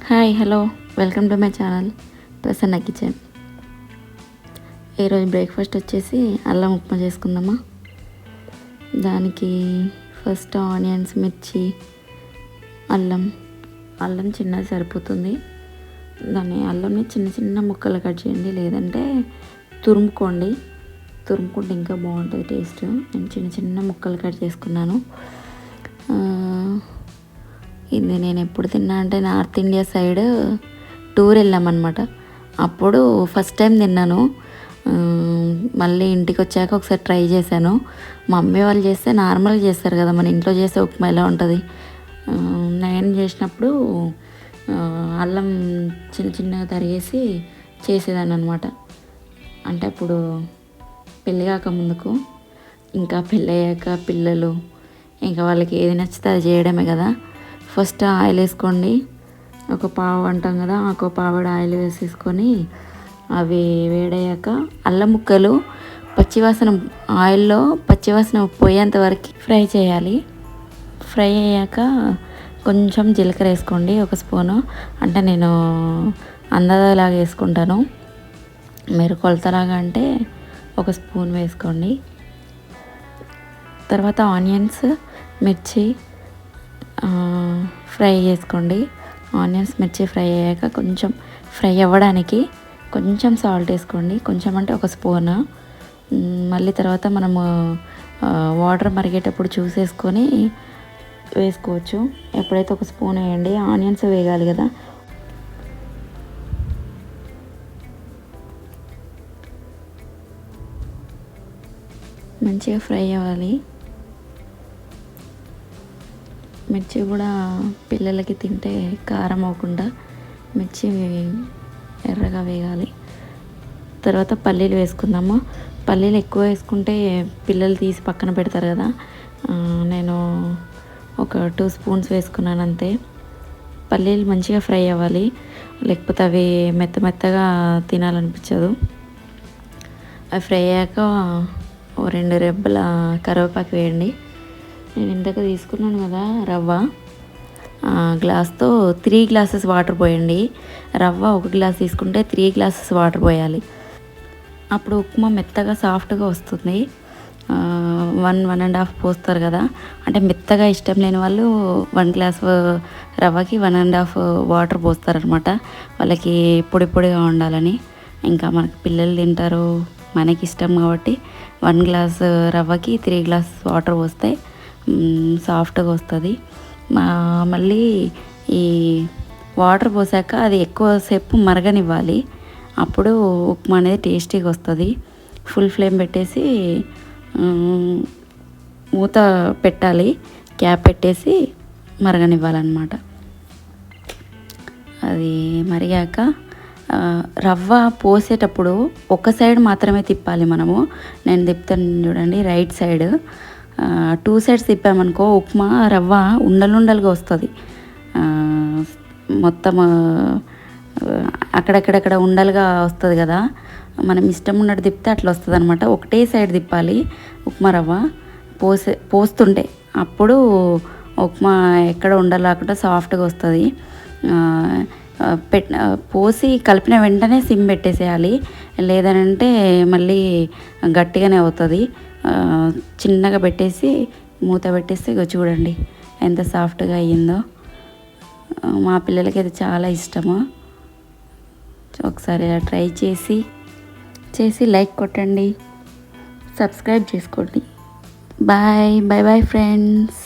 Hi hello welcome to my channel Prasanna kitchen. ఈరోజు breakfast వచ్చేసి అల్లం ఉప్మా చేసుకుందామా. దానికి ఫస్ట్ ఆనియన్స్, మిర్చి, అల్లం చిన్నది సరిపోతుంది. అల్లంని చిన్న చిన్న ముక్కలు కట్ చేయండి, లేదంటే తురుముకుంటే ఇంకా బాగుంటుంది టేస్ట్. నేను చిన్న చిన్న ముక్కలు కట్ చేసుకున్నాను. ఇది నేను ఎప్పుడు తిన్నా అంటే నార్త్ ఇండియా సైడ్ టూర్ వెళ్ళామన్నమాట. అప్పుడు ఫస్ట్ టైం తిన్నాను. మళ్ళీ ఇంటికి వచ్చాక ఒకసారి ట్రై చేశాను. మా మమ్మీ వాళ్ళు చేస్తే నార్మల్గా చేస్తారు కదా, మన ఇంట్లో చేసే ఉప్మా ఎలా ఉంటుంది. నేను చేసినప్పుడు అల్లం చిన్న చిన్నగా తరిగేసి చేసేదాన్ని అనమాట. అంటే అప్పుడు పెళ్ళి కాక ముందుకు, ఇంకా పెళ్ళి అయ్యాక పిల్లలు ఇంకా వాళ్ళకి ఏది నచ్చితే అది చేయడమే కదా. ఫస్ట్ ఆయిల్ వేసుకోండి. ఒక పావు అంటాం కదా, ఒక పావుడ ఆయిల్ వేసేసుకొని అవి వేడయ్యాక అల్లం ముక్కలు ఆయిల్లో పచ్చివాసన పోయేంత వరకు ఫ్రై చేయాలి. ఫ్రై అయ్యాక కొంచెం జీలకర్ర వేసుకోండి, ఒక స్పూను. అంటే నేను అందాజలాగా వేసుకుంటాను, మీరు కొలతలాగా అంటే ఒక స్పూన్ వేసుకోండి. తర్వాత ఆనియన్స్, మిర్చి ఫ్రై చేసుకోండి. ఆనియన్స్, మిర్చి ఫ్రై అయ్యాక కొంచెం ఫ్రై అవ్వడానికి కొంచెం సాల్ట్ వేసుకోండి, కొంచెం అంటే ఒక స్పూన్. మళ్ళీ తర్వాత మనము వాటర్ మరిగేటప్పుడు చూసేసుకొని వేసుకోవచ్చు. ఎప్పుడైతే ఒక స్పూన్ వేయండి, ఆనియన్స్ వేగాలి కదా. మంచిగా ఫ్రై అవ్వాలి. మిర్చి కూడా పిల్లలకి తింటే కారం అవ్వకుండా మిర్చి ఎర్రగా వేగాలి. తర్వాత పల్లీలు వేసుకుందాము. పల్లీలు ఎక్కువ వేసుకుంటే పిల్లలు తీసి పక్కన పెడతారు కదా. నేను ఒక 2 స్పూన్స్ వేసుకున్నాను అంతే. పల్లీలు మంచిగా ఫ్రై అవ్వాలి, లేకపోతే అవి మెత్తగా తినాలనిపించదు. అవి ఫ్రై అయ్యాక 2 రెబ్బల కరివేపాకు వేయండి. నేను ఇందాక తీసుకున్నాను కదా రవ్వ, గ్లాస్తో 3 గ్లాసెస్ వాటర్ పోయండి. రవ్వ 1 గ్లాస్ తీసుకుంటే 3 గ్లాసెస్ వాటర్ పోయాలి. అప్పుడు ఉప్మా మెత్తగా సాఫ్ట్గా వస్తుంది. 1.5 పోస్తారు కదా, అంటే మెత్తగా ఇష్టం లేని వాళ్ళు 1 గ్లాస్ రవ్వకి 1.5 వాటర్ పోస్తారనమాట. వాళ్ళకి పొడి పొడిగా ఉండాలని. ఇంకా మనకి పిల్లలు తింటారు, మనకి ఇష్టం కాబట్టి 1 గ్లాస్ రవ్వకి 3 గ్లాస్ వాటర్ పోస్తే సాఫ్ట్గా వస్తుంది. మళ్ళీ ఈ వాటర్ పోసాక అది ఎక్కువసేపు మరగనివ్వాలి. అప్పుడు ఉప్మా అనేది టేస్టీగా వస్తుంది. ఫుల్ ఫ్లేమ్ పెట్టేసి మూత పెట్టాలి, క్యాప్ పెట్టేసి మరగనివ్వాలన్నమాట. అది మరిగాక రవ్వ పోసేటప్పుడు ఒక సైడ్ మాత్రమే తిప్పాలి మనము. నేను తిప్పుతాను చూడండి, రైట్ సైడ్. 2 సైడ్స్ తిప్పామనుకో ఉప్మా రవ్వ ఉండలుండలుగా వస్తుంది. మొత్తం అక్కడక్కడక్కడ ఉండలుగా వస్తుంది కదా. మనం ఇష్టం ఉన్నట్టు తిప్పితే అట్లా వస్తుంది అనమాట. ఒకటే సైడ్ తిప్పాలి ఉప్మా రవ్వ పోస్తుంటే. అప్పుడు ఉప్మా ఎక్కడ ఉండలేకుండా సాఫ్ట్గా వస్తుంది. పోసి కలిపిన వెంటనే సిమ్ పెట్టేసేయాలి, లేదనంటే మళ్ళీ గట్టిగానే అవుతుంది. చిన్నగా పెట్టేసి మూత పెట్టేసి చూడండి ఎంత సాఫ్ట్గా అయ్యిందో. మా పిల్లలకి అది చాలా ఇష్టము. ఒకసారి ట్రై చేసి లైక్ కొట్టండి, సబ్స్క్రైబ్ చేసుకోండి. Bye friends.